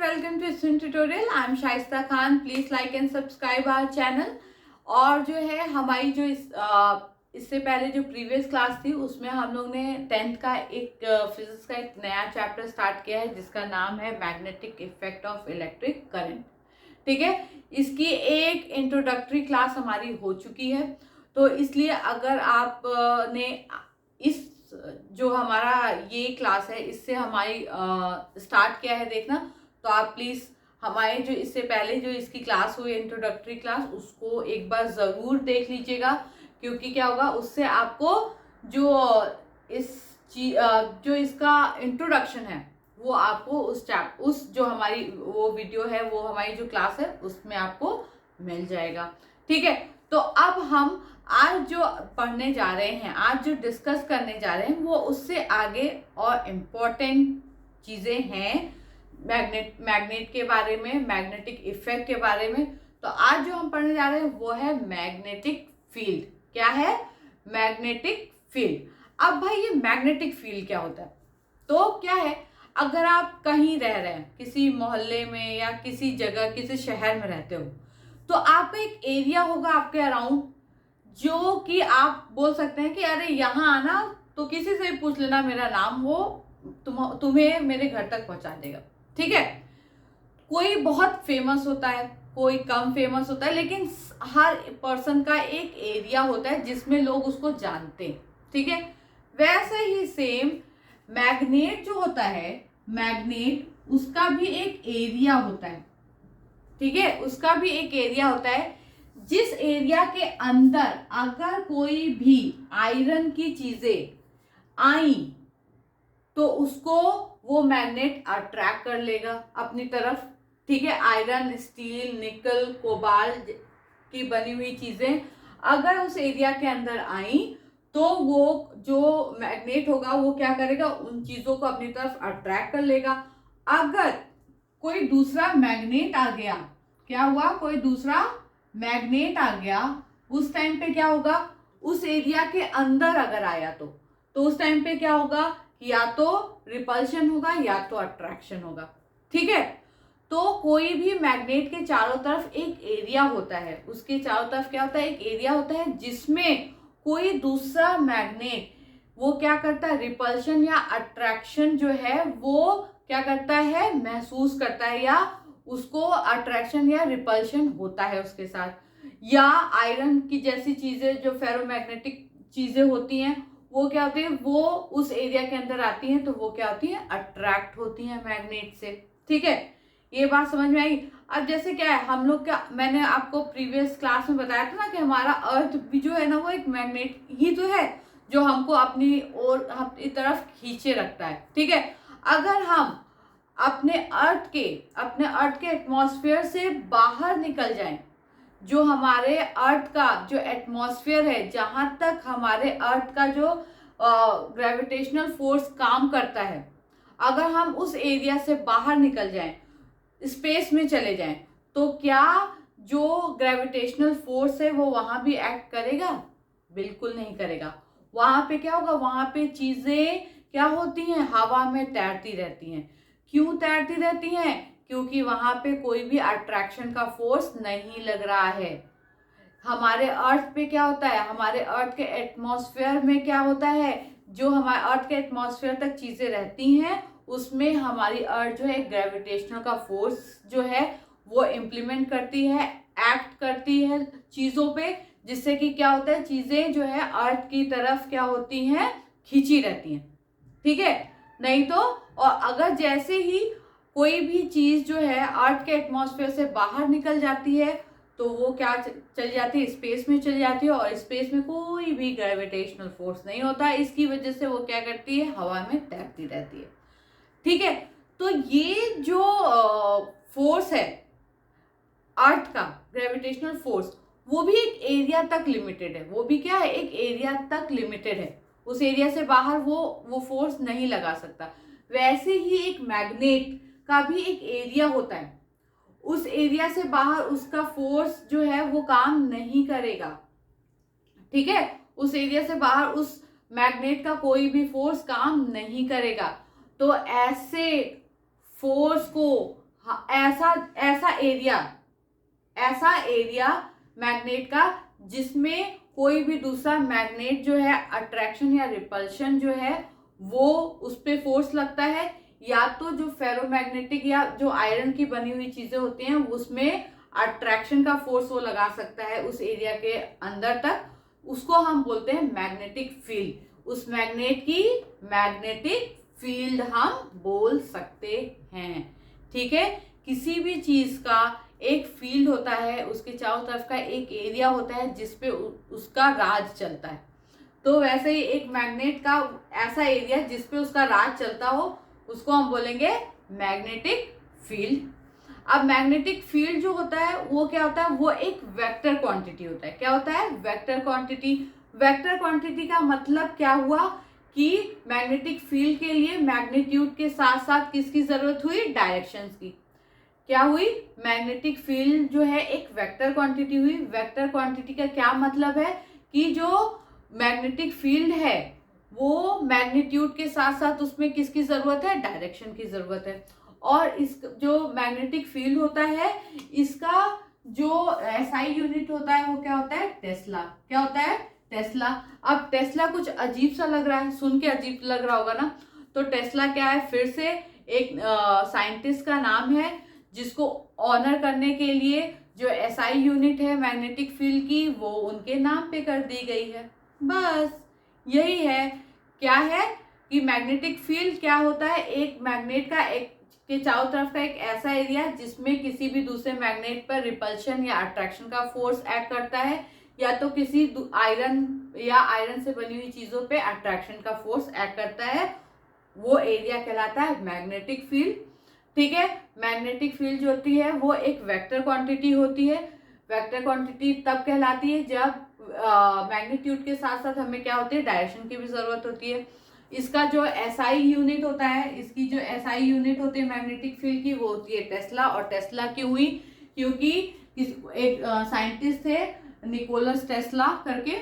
welcome to Student Tutorial. I am Shaista Khan. Please like and subscribe our channel. और जो है हमारी जो इससे पहले जो प्रीवियस क्लास थी उसमें हम लोग ने 10th का एक फिजिक्स का एक नया चैप्टर स्टार्ट किया है जिसका नाम है magnetic effect of electric current. ठीक है, इसकी एक इंट्रोडक्टरी क्लास हमारी हो चुकी है. तो इसलिए अगर आप ने इस जो हमारा ये क्लास है इससे हमारी स्टार्ट किया है देखना, तो आप प्लीज़ हमारे जो इससे पहले जो इसकी क्लास हुई इंट्रोडक्टरी क्लास उसको एक बार ज़रूर देख लीजिएगा, क्योंकि क्या होगा उससे आपको जो इसका इंट्रोडक्शन है वो आपको उस जो हमारी वो वीडियो है वो हमारी जो क्लास है उसमें आपको मिल जाएगा. ठीक है, तो अब हम आज जो पढ़ने जा रहे हैं, आज जो डिस्कस करने जा रहे हैं वो उससे आगे और इम्पोर्टेंट चीज़ें हैं मैग्नेट के बारे में, मैग्नेटिक इफेक्ट के बारे में. तो आज जो हम पढ़ने जा रहे हैं वो है मैग्नेटिक फील्ड. क्या है? Magnetic field. अब भाई ये मैग्नेटिक फील्ड क्या होता है? तो क्या है, अगर आप कहीं रह रहे हैं किसी मोहल्ले में या किसी जगह किसी शहर में रहते हो, तो आपका एक एरिया होगा आपके अराउंड जो कि आप बोल सकते हैं कि अरे यहाँ आना तो किसी से पूछ लेना मेरा नाम, वो तुम्हें मेरे घर तक पहुंचा देगा. ठीक है, कोई बहुत फेमस होता है, कोई कम फेमस होता है, लेकिन हर पर्सन का एक एरिया होता है जिसमें लोग उसको जानते हैं. ठीक है, वैसे ही सेम मैग्नेट जो होता है, मैग्नेट उसका भी एक एरिया होता है. ठीक है, उसका भी एक एरिया होता है जिस एरिया के अंदर अगर कोई भी आयरन की चीजें आई तो उसको वो मैग्नेट अट्रैक्ट कर लेगा अपनी तरफ. ठीक है, आयरन, स्टील, निकल, कोबाल्ट की बनी हुई चीजें अगर उस एरिया के अंदर आई तो वो जो मैग्नेट होगा वो क्या करेगा, उन चीजों को अपनी तरफ अट्रैक्ट कर लेगा. अगर कोई दूसरा मैग्नेट आ गया, क्या हुआ, कोई दूसरा मैग्नेट आ गया, उस टाइम पे क्या होगा, उस एरिया के अंदर अगर आया तो उस टाइम पे क्या होगा, या तो रिपल्शन होगा या तो अट्रैक्शन होगा. ठीक है, तो कोई भी मैग्नेट के चारों तरफ एक एरिया होता है, उसके चारों तरफ क्या होता है, एक एरिया होता है जिसमें कोई दूसरा मैग्नेट वो क्या करता है, रिपल्शन या अट्रैक्शन जो है वो क्या करता है, महसूस करता है, या उसको अट्रैक्शन या रिपल्शन होता है उसके साथ. या आयरन की जैसी चीजें जो फेरोमैग्नेटिक चीजें होती हैं वो क्या होती है, वो उस एरिया के अंदर आती हैं तो वो क्या होती है, अट्रैक्ट होती हैं मैग्नेट से. ठीक है, ये बात समझ में आई. अब जैसे क्या है, हम लोग क्या, मैंने आपको प्रीवियस क्लास में बताया था ना कि हमारा अर्थ भी जो है ना वो एक मैग्नेट ही तो है जो हमको अपनी ओर अपनी तरफ खींचे रखता है. ठीक है, अगर हम अपने अर्थ के एटमॉस्फेयर से बाहर निकल जाएं, जो हमारे अर्थ का जो एटमॉस्फेयर है, जहां तक हमारे अर्थ का जो ग्रेविटेशनल फोर्स काम करता है, अगर हम उस एरिया से बाहर निकल जाएं, स्पेस में चले जाएं, तो क्या जो ग्रेविटेशनल फोर्स है वो वहां भी एक्ट करेगा? बिल्कुल नहीं करेगा. वहां पे क्या होगा, वहां पे चीजें क्या होती हैं, हवा में तैरती रहती हैं. क्यों तैरती रहती हैं? क्योंकि वहां पे कोई भी अट्रैक्शन का फोर्स नहीं लग रहा है. हमारे अर्थ पे क्या होता है, हमारे अर्थ के एटमॉस्फेयर में क्या होता है, जो हमारे अर्थ के एटमॉस्फेयर तक चीजें रहती हैं उसमें हमारी अर्थ जो है ग्रेविटेशनल का फोर्स जो है वो इम्प्लीमेंट करती है, एक्ट करती है चीजों पे, जिससे कि क्या होता है, चीजें जो है अर्थ की तरफ क्या होती हैं, खींची रहती हैं. ठीक है, नहीं तो और अगर जैसे ही कोई भी चीज जो है अर्थ के एटमॉस्फेयर से बाहर निकल जाती है तो वो क्या चली जाती है, स्पेस में चली जाती है, और स्पेस में कोई भी ग्रेविटेशनल फोर्स नहीं होता है. इसकी वजह से वो क्या करती है, हवा में तैरती रहती है. ठीक है, तो ये जो फोर्स है अर्थ का ग्रेविटेशनल फोर्स, वो भी एक एरिया तक लिमिटेड है. वो भी क्या है, एक एरिया तक लिमिटेड है. उस एरिया से बाहर वो फोर्स नहीं लगा सकता. वैसे ही एक मैग्नेट का भी एक एरिया होता है, उस एरिया से बाहर उसका फोर्स जो है वो काम नहीं करेगा. ठीक है, उस एरिया से बाहर उस मैग्नेट का कोई भी फोर्स काम नहीं करेगा. तो ऐसे फोर्स को ऐसा ऐसा एरिया मैग्नेट का जिसमें कोई भी दूसरा मैग्नेट जो है अट्रैक्शन या रिपल्शन जो है वो उस पे फोर्स लगता है, या तो जो फेरोमैग्नेटिक या जो आयरन की बनी हुई चीजें होती हैं उसमें अट्रैक्शन का फोर्स वो लगा सकता है उस एरिया के अंदर तक, उसको हम बोलते हैं मैग्नेटिक फील्ड। उस मैग्नेट की मैग्नेटिक फील्ड हम बोल सकते हैं। ठीक है, किसी भी चीज का एक फील्ड होता है, उसके चारों तरफ का एक एरिया होता है जिसपे उसका राज चलता है। तो वैसे ही एक मैग्नेट का ऐसा एरिया जिसपे उसका राज चलता हो उसको हम बोलेंगे मैग्नेटिक फील्ड। अब मैग्नेटिक फील्ड जो होता है वो क्या होता है, वो एक वेक्टर क्वांटिटी होता है। क्या होता है? Vector quantity. वेक्टर क्वांटिटी का मतलब क्या हुआ कि मैग्नेटिक फील्ड के लिए मैग्नीट्यूड के साथ साथ किसकी जरूरत हुई? डायरेक्शंस की। क्या हुई? मैग्नेटिक फील्ड जो है एक वेक्टर क्वांटिटी हुई। वेक्टर क्वांटिटी का क्या मतलब है कि जो मैग्नेटिक फील्ड है वो मैग्नीट्यूड के साथ साथ उसमें किसकी जरूरत है? डायरेक्शन की जरूरत है। और इस जो मैग्नेटिक फील्ड होता है इसका जो एसआई यूनिट होता है वो क्या होता है? टेस्ला। क्या होता है? टेस्ला। अब टेस्ला कुछ अजीब सा लग रहा है, सुन के अजीब लग रहा होगा ना, तो टेस्ला क्या है? फिर से एक साइंटिस्ट का नाम है जिसको ऑनर करने के लिए जो एसआई यूनिट है मैग्नेटिक फील्ड की वो उनके नाम पे कर दी गई है। बस यही है। क्या है कि मैग्नेटिक फील्ड क्या होता है? एक मैग्नेट का एक के चारों तरफ का एक ऐसा एरिया जिसमें किसी भी दूसरे मैग्नेट पर रिपल्शन या अट्रैक्शन का फोर्स एक्ट करता है, या तो किसी आयरन या आयरन से बनी हुई चीजों पे अट्रैक्शन का फोर्स एक्ट करता है, वो एरिया कहलाता है मैग्नेटिक फील्ड। ठीक है, मैग्नेटिक फील्ड जो होती है वो एक वेक्टर क्वांटिटी होती है। वेक्टर क्वांटिटी तब कहलाती है जब मैग्नीट्यूड के साथ साथ हमें क्या होती है? डायरेक्शन की भी जरूरत होती है। इसका जो एसआई यूनिट होता है, इसकी जो एसआई यूनिट होती है मैग्नेटिक फील्ड की वो होती है टेस्ला। और टेस्ला क्यों हुई? क्योंकि एक साइंटिस्ट थे निकोलस टेस्ला करके,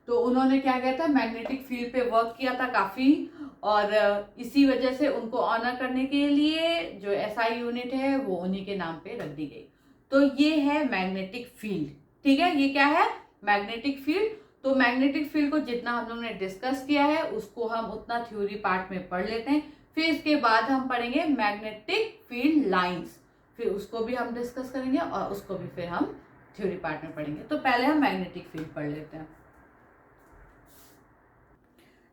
तो उन्होंने क्या किया था? मैग्नेटिक फील्ड पे वर्क किया था काफी, और इसी वजह से उनको ऑनर करने के लिए जो एसआई यूनिट है वो उन्हीं के नाम पे रख दी गई। तो ये है मैग्नेटिक फील्ड। ठीक है, ये क्या है? Magnetic field. तो मैग्नेटिक फील्ड को जितना हम लोगों ने डिस्कस किया है उसको हम उतना थ्योरी पार्ट में पढ़ लेते हैं। फिर इसके बाद हम पढ़ेंगे मैग्नेटिक फील्ड लाइंस, फिर उसको भी हम डिस्कस करेंगे और उसको भी फिर हम थ्योरी पार्ट में पढ़ेंगे। तो पहले हम मैग्नेटिक फील्ड पढ़ लेते हैं।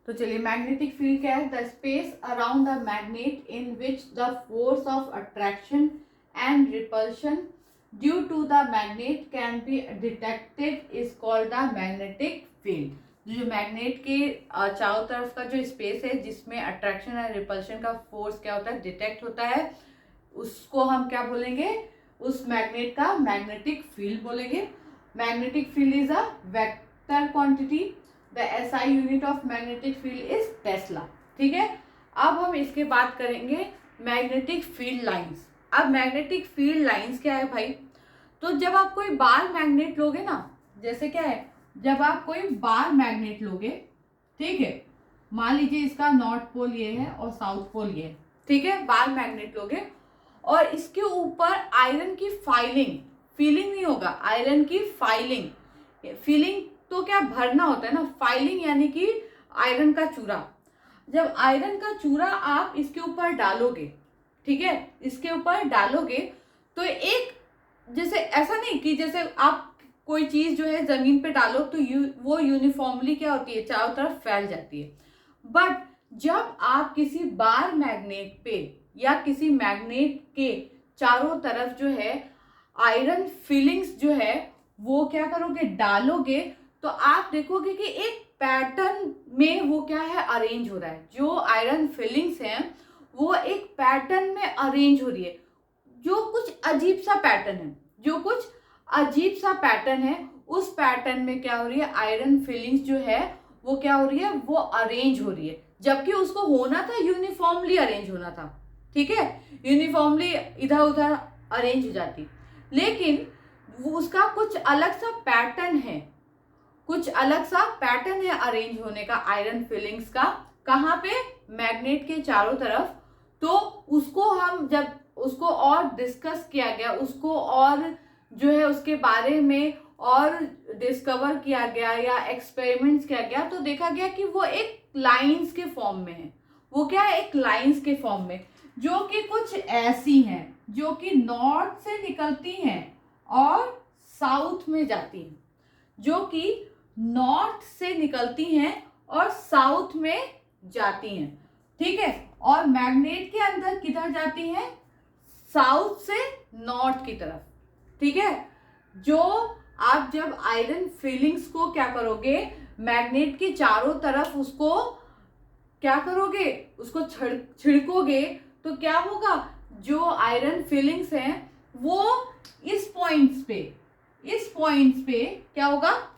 तो चलिए, मैग्नेटिक फील्ड क्या है? The space around the magnet in which the force of attraction and repulsion due to the magnet can be detected is called the magnetic field. जो मैग्नेट के चारों तरफ का जो स्पेस है जिसमें अट्रैक्शन एंड रिपल्शन का फोर्स क्या होता है? डिटेक्ट होता है, उसको हम क्या बोलेंगे? उस मैग्नेट का मैग्नेटिक फील्ड बोलेंगे। Magnetic field is a vector quantity. The SI unit of magnetic field is Tesla. ठीक है, अब हम इसके बात करेंगे मैग्नेटिक फील्ड लाइंस। अब मैग्नेटिक फील्ड लाइंस क्या है भाई? तो जब आप कोई बार मैग्नेट लोगे ना, जैसे क्या है, जब आप कोई बार मैग्नेट लोगे, ठीक है, मान लीजिए इसका नॉर्थ पोल ये है और साउथ पोल ये है, ठीक है, बार मैग्नेट लोगे और इसके ऊपर आयरन की फीलिंग नहीं होगा, आयरन की फीलिंग तो क्या भरना होता है ना, फाइलिंग यानी कि आयरन का चूरा। जब आयरन का चूरा आप इसके ऊपर डालोगे, ठीक है, इसके ऊपर डालोगे तो एक, जैसे ऐसा नहीं कि जैसे आप कोई चीज जो है जमीन पे डालो तो वो यूनिफॉर्मली क्या होती है? चारों तरफ फैल जाती है। बट जब आप किसी बार मैग्नेट पे या किसी मैग्नेट के चारों तरफ जो है आयरन फीलिंग्स जो है वो क्या करोगे? डालोगे, तो आप देखोगे कि एक पैटर्न में वो क्या है? अरेंज हो रहा है। जो आयरन फीलिंग्स हैं वो एक पैटर्न में अरेंज हो रही है, जो कुछ अजीब सा पैटर्न है। उस पैटर्न में क्या हो रही है? आयरन फीलिंग्स जो है वो क्या हो रही है? वो अरेंज हो रही है, जबकि उसको होना था यूनिफॉर्मली अरेंज होना था। ठीक है, यूनिफॉर्मली इधर उधर अरेंज हो जाती, लेकिन वो उसका कुछ अलग सा पैटर्न है अरेंज होने का आयरन फीलिंग्स का। कहाँ पे? मैग्नेट के चारों तरफ। तो उसको हम जब उसको और डिस्कस किया गया, उसको और जो है उसके बारे में और डिस्कवर किया गया या एक्सपेरिमेंट्स किया गया, तो देखा गया कि वो एक लाइंस के फॉर्म में है। वो क्या है, एक लाइंस के फॉर्म में, जो कि कुछ ऐसी हैं, जो कि नॉर्थ से निकलती हैं और साउथ में जाती हैं, जो कि नॉर्थ से निकलती हैं और साउथ में जाती हैं, ठीक है। और मैग्नेट के अंदर किधर जाती हैं, साउथ से नॉर्थ की तरफ, ठीक है। जो आप जब आयरन फिलिंग्स को क्या करोगे, मैग्नेट के चारों तरफ उसको क्या करोगे, उसको छिड़कोगे, तो क्या होगा, जो आयरन फिलिंग्स हैं वो इस पॉइंट्स पे क्या होगा,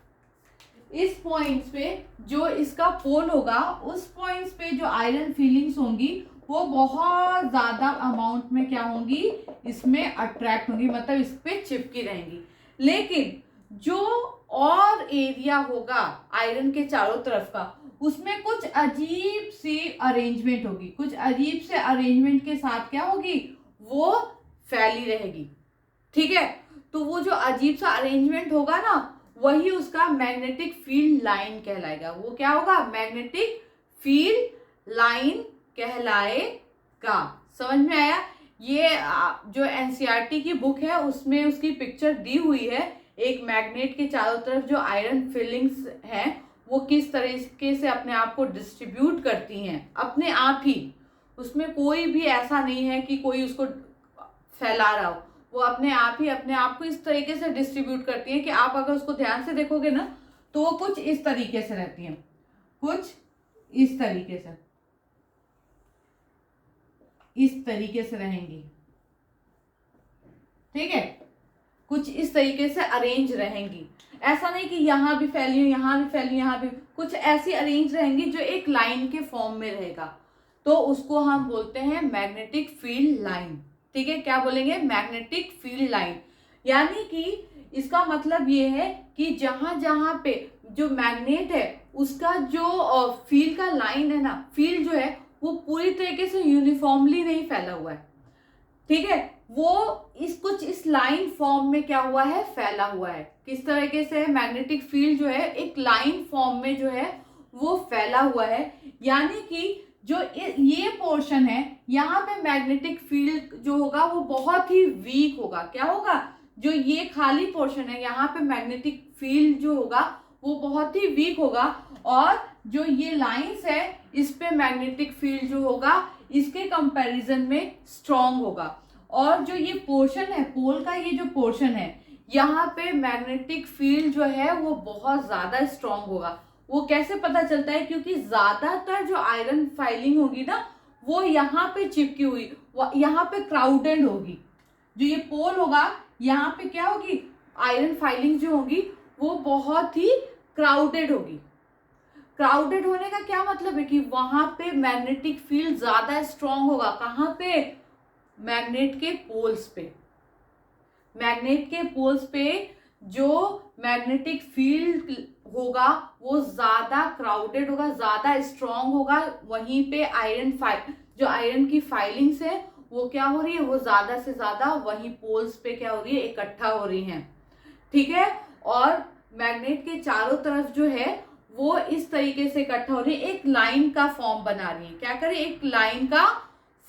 इस पॉइंट्स पे जो इसका पोल होगा, उस पॉइंट्स पे जो आयरन फिलिंग्स होंगी वो बहुत ज्यादा अमाउंट में क्या होंगी, इसमें अट्रैक्ट होंगी, मतलब इस पे चिपकी रहेंगी। लेकिन जो और एरिया होगा आयरन के चारों तरफ का, उसमें कुछ अजीब सी अरेंजमेंट होगी, कुछ अजीब से अरेंजमेंट के साथ क्या होगी, वो फैली रहेगी, ठीक है। तो वो जो अजीब सा अरेंजमेंट होगा ना, वही उसका मैग्नेटिक फील्ड लाइन कहलाएगा। वो क्या होगा, मैग्नेटिक फील्ड लाइन कहलाएगा। समझ में आया। ये जो एनसीईआरटी की बुक है उसमें उसकी पिक्चर दी हुई है, एक मैग्नेट के चारों तरफ जो आयरन फिलिंग्स हैं वो किस तरीके से अपने आप को डिस्ट्रीब्यूट करती हैं अपने आप ही। उसमें कोई भी ऐसा नहीं है कि कोई उसको फैला रहा हो, वो अपने आप ही अपने आप को इस तरीके से डिस्ट्रीब्यूट करती हैं कि आप अगर उसको ध्यान से देखोगे ना, तो वो कुछ इस तरीके से रहती हैं, कुछ इस तरीके से रहेंगी, ठीक है। कुछ इस तरीके से अरेंज रहेंगी, ऐसा नहीं कि यहाँ भी फैली हो, यहाँ भी फैली, यहाँ भी, कुछ ऐसी अरेंज रहेंगी जो एक लाइन के फॉर्म में रहेगा, तो उसको हम बोलते हैं मैग्नेटिक फील्ड लाइन, ठीक है। क्या बोलेंगे, मैग्नेटिक फील्ड लाइन। यानी कि इसका मतलब ये है कि जहां जहां पे जो मैग्नेट है उसका जो फील्ड का लाइन है ना, फील्ड जो है वो पूरी तरीके से यूनिफॉर्मली नहीं फैला हुआ है, ठीक है। वो कुछ इस लाइन फॉर्म में क्या हुआ है, फैला हुआ है। किस तरीके से, मैग्नेटिक फील्ड जो है एक लाइन फॉर्म में जो है वो फैला हुआ है। यानी कि जो ये पोर्शन है, यहाँ पे मैग्नेटिक फील्ड जो होगा वो बहुत ही वीक होगा। क्या होगा, जो ये खाली पोर्शन है यहाँ पे मैग्नेटिक फील्ड जो होगा वो बहुत ही वीक होगा, और जो ये लाइंस है इस पे मैग्नेटिक फील्ड जो होगा इसके कंपैरिजन में स्ट्रॉन्ग होगा। और जो ये पोर्शन है, पोल का ये जो पोर्शन है, यहाँ पे मैग्नेटिक फील्ड जो है वो बहुत ज्यादा स्ट्रॉन्ग होगा। वो कैसे पता चलता है, क्योंकि ज्यादातर जो आयरन फाइलिंग होगी ना वो यहाँ पे चिपकी हुई, यहाँ पे क्राउडेड होगी। जो ये पोल होगा यहाँ पे क्या होगी, आयरन फाइलिंग जो होगी वो बहुत ही क्राउडेड होगी। क्राउडेड होने का क्या मतलब है कि वहां पे मैग्नेटिक फील्ड ज्यादा स्ट्रॉन्ग होगा। कहाँ पे, मैग्नेट के पोल्स पे। मैग्नेट के पोल्स पे जो मैग्नेटिक फील्ड होगा वो ज्यादा क्राउडेड होगा, ज्यादा स्ट्रॉन्ग होगा। वहीं पे जो आयरन की फाइलिंग्स है वो क्या हो रही है, वो ज्यादा से ज्यादा वही पोल्स पे क्या हो रही है, इकट्ठा हो रही हैं, ठीक है। और मैग्नेट के चारों तरफ जो है वो इस तरीके से इकट्ठा हो रही है, एक लाइन का फॉर्म बना रही है। क्या करें, एक लाइन का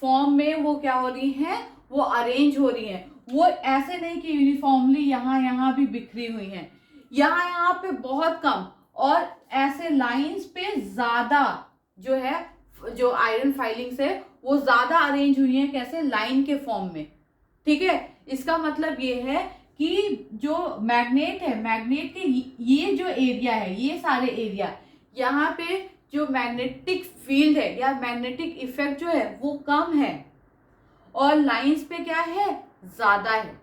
फॉर्म में वो क्या हो रही है, वो अरेंज हो रही है। वो ऐसे नहीं कि यूनिफॉर्मली यहाँ भी बिखरी हुई हैं, यहाँ पे बहुत कम, और ऐसे लाइंस पे ज्यादा जो है, जो आयरन फाइलिंग्स है वो ज्यादा अरेंज हुई है। कैसे, लाइन के फॉर्म में, ठीक है। इसका मतलब ये है कि जो मैग्नेट है, मैग्नेट के ये जो एरिया है, ये सारे एरिया, यहाँ पे जो मैग्नेटिक फील्ड है या मैग्नेटिक इफेक्ट जो है वो कम है, और लाइंस पे क्या है, ज्यादा है।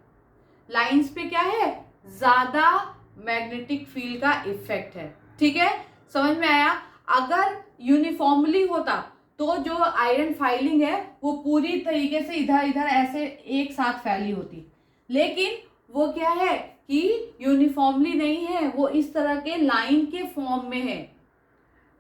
लाइंस पे क्या है, ज्यादा मैग्नेटिक फील्ड का इफेक्ट है, ठीक है। समझ में आया। अगर यूनिफॉर्मली होता तो जो आयरन फाइलिंग है वो पूरी तरीके से इधर इधर ऐसे एक साथ फैली होती, लेकिन वो क्या है कि यूनिफॉर्मली नहीं है, वो इस तरह के लाइन के फॉर्म में है।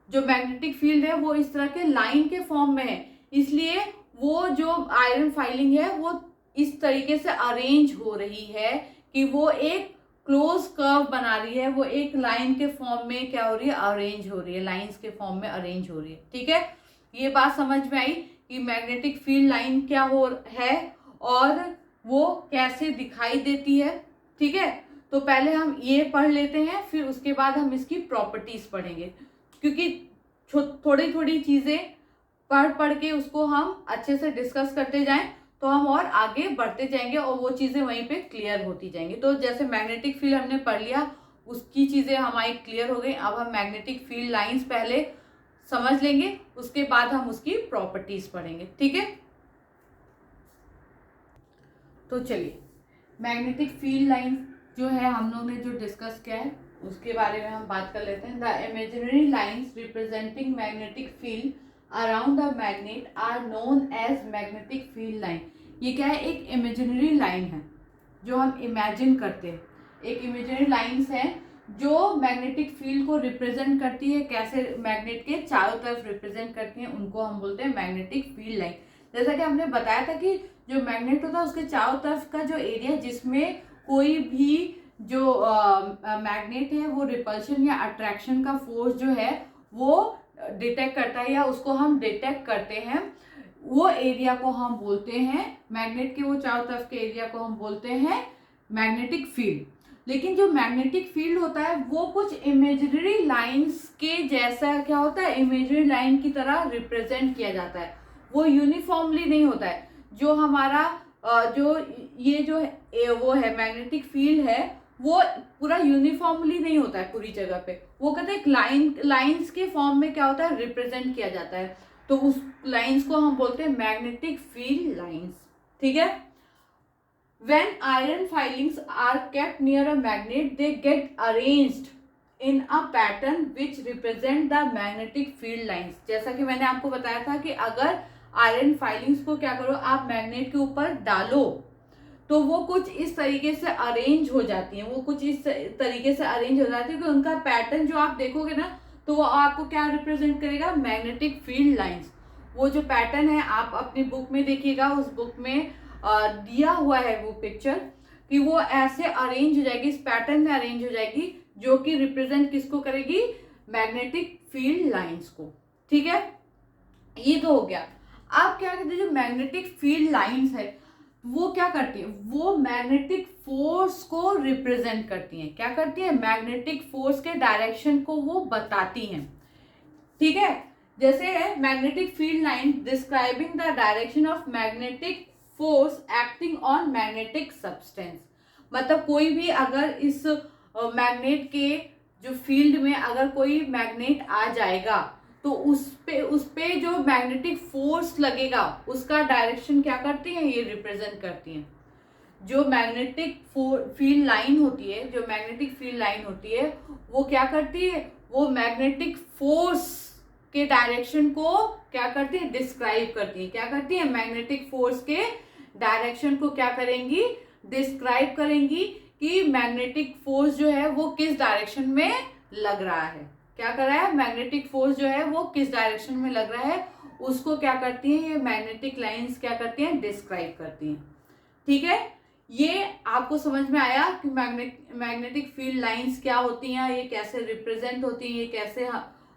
जो मैग्नेटिक फील्ड है वो इस तरह के लाइन के फॉर्म में है, इसलिए वो जो आयरन फाइलिंग है वो इस तरीके से अरेंज हो रही है कि वो एक क्लोज कर्व बना रही है, वो एक लाइन के फॉर्म में क्या हो रही है, अरेंज हो रही है, लाइंस के फॉर्म में अरेंज हो रही है। ठीक है, ये बात समझ में आई कि मैग्नेटिक फील्ड लाइन क्या हो है और वो कैसे दिखाई देती है। ठीक है, तो पहले हम ये पढ़ लेते हैं, फिर उसके बाद हम इसकी प्रॉपर्टीज पढ़ेंगे, क्योंकि थोड़ी थोड़ी चीजें पढ़ के उसको हम अच्छे से डिस्कस करते जाएं तो हम और आगे बढ़ते जाएंगे और वो चीजें वहीं पे क्लियर होती जाएंगी। तो जैसे मैग्नेटिक फील्ड हमने पढ़ लिया, उसकी चीजें हमारी क्लियर हो गई। अब हम मैग्नेटिक फील्ड लाइंस पहले समझ लेंगे, उसके बाद हम उसकी प्रॉपर्टीज पढ़ेंगे। ठीक है, तो चलिए मैग्नेटिक फील्ड लाइन जो है हम लोग ने जो डिस्कस किया है उसके बारे में हम बात कर लेते हैं। The imaginary lines representing magnetic field around the magnet are known as magnetic field line. ये क्या है, एक इमेजिनरी लाइन है जो हम इमेजिन करते हैं। एक इमेजिनरी लाइंस है जो मैग्नेटिक फील्ड को रिप्रेजेंट करती है, कैसे मैग्नेट के चारों तरफ रिप्रेजेंट करती है, उनको हम बोलते हैं मैग्नेटिक फील्ड लाइन। जैसा कि हमने बताया था कि जो मैग्नेट होता है उसके चारों तरफ का जो एरिया जिसमें कोई भी जो मैग्नेट है वो रिपल्शन या अट्रैक्शन का फोर्स जो है वो डिटेक्ट करता है या उसको हम डिटेक्ट करते हैं, वो एरिया को हम बोलते हैं, मैग्नेट के वो चारों तरफ के एरिया को हम बोलते हैं मैग्नेटिक फील्ड। लेकिन जो मैग्नेटिक फील्ड होता है वो कुछ इमेजिनरी लाइंस के जैसा क्या होता है, इमेजिनरी लाइन की तरह रिप्रेजेंट किया जाता है, वो यूनिफॉर्मली नहीं होता है। जो हमारा जो ये जो वो है मैग्नेटिक फील्ड है वो पूरा यूनिफॉर्मली नहीं होता है पूरी जगह पे, वो कहते हैं लाइंस के फॉर्म में क्या होता है, रिप्रेजेंट किया जाता है, तो उस लाइंस को हम बोलते हैं मैग्नेटिक फील्ड लाइंस। ठीक है, when iron filings are kept near a magnet they get arranged in a pattern which represent the magnetic field lines। जैसा कि मैंने आपको बताया था कि अगर आयरन फाइलिंग्स को क्या करो आप मैग्नेट के ऊपर डालो तो वो कुछ इस तरीके से अरेंज हो जाती हैं, वो कुछ इस तरीके से अरेंज हो जाती है कि उनका पैटर्न जो आप देखोगे ना तो वो आपको क्या रिप्रेजेंट करेगा, मैग्नेटिक फील्ड लाइंस। वो जो पैटर्न है आप अपनी बुक में देखिएगा, उस बुक में दिया हुआ है वो पिक्चर कि वो ऐसे अरेंज हो जाएगी, इस पैटर्न में अरेंज हो जाएगी जो कि रिप्रेजेंट किसको करेगी, मैग्नेटिक फील्ड लाइंस को। ठीक है, ये तो हो गया। अब क्या कहते हैं, जो मैग्नेटिक फील्ड लाइंस है वो क्या करती है, वो मैग्नेटिक फोर्स को रिप्रेजेंट करती हैं। क्या करती है, मैग्नेटिक फोर्स के डायरेक्शन को वो बताती हैं। ठीक है, जैसे magnetic field line describing the direction of magnetic force acting on magnetic substance. मतलब कोई भी अगर इस मैग्नेट के जो फील्ड में अगर कोई मैग्नेट आ जाएगा तो उस पे जो मैग्नेटिक फोर्स लगेगा उसका डायरेक्शन क्या करती है, ये रिप्रेजेंट करती हैं। जो मैग्नेटिक फील्ड लाइन होती है, जो मैग्नेटिक फील्ड लाइन होती है वो क्या करती है, वो मैग्नेटिक फोर्स के डायरेक्शन को क्या करती है, डिस्क्राइब करती है। क्या करती है, मैग्नेटिक फोर्स के डायरेक्शन को क्या करेंगी, डिस्क्राइब करेंगी कि मैग्नेटिक फोर्स जो है वो किस डायरेक्शन में लग रहा है। क्या कर रहा है, मैग्नेटिक फोर्स जो है वो किस डायरेक्शन में लग रहा है उसको क्या करती है, ये मैग्नेटिक लाइंस क्या करती हैं, डिस्क्राइब करती हैं। ठीक है, ये आपको समझ में आया कि मैग्नेटिक फील्ड लाइंस क्या होती हैं, ये कैसे रिप्रेजेंट होती हैं, ये कैसे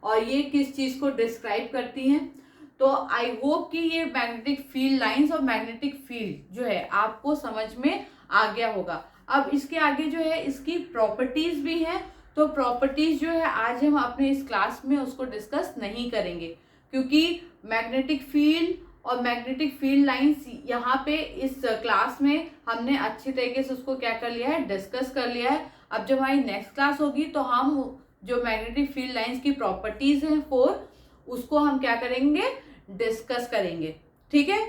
और ये किस चीज को डिस्क्राइब करती हैं। तो आई होप कि ये मैग्नेटिक फील्ड लाइंस और मैग्नेटिक फील्ड जो है आपको समझ में आ गया होगा। अब इसके आगे जो है इसकी प्रॉपर्टीज भी हैं, तो प्रॉपर्टीज जो है आज हम अपने इस क्लास में उसको डिस्कस नहीं करेंगे, क्योंकि मैग्नेटिक फील्ड और मैग्नेटिक फील्ड लाइंस यहाँ पे इस क्लास में हमने अच्छी तरीके से उसको क्या कर लिया है, डिस्कस कर लिया है। अब जब हमारी नेक्स्ट क्लास होगी तो हम जो मैग्नेटिक फील्ड लाइंस की प्रॉपर्टीज हैं 4 उसको हम क्या करेंगे, डिस्कस करेंगे। ठीक है,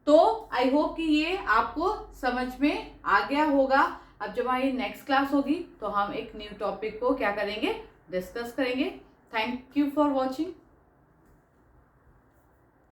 तो आई होप कि ये आपको समझ में आ गया होगा। अब जब हमारी नेक्स्ट क्लास होगी तो हम एक न्यू टॉपिक को क्या करेंगे, डिस्कस करेंगे। Thank you for watching.